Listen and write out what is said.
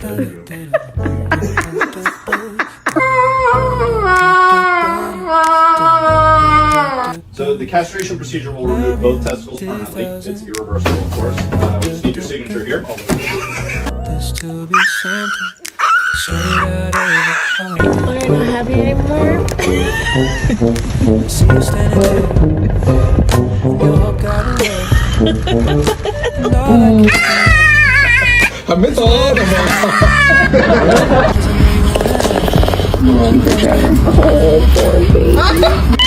So the castration procedure will remove both testicles permanently. It's irreversible, of course. We just need your signature here. This to be something straight out of the heart. We're not happy anymore. See you standing there, you all got away. And all I can say ทำไม่โตทำไม is I know you wanna have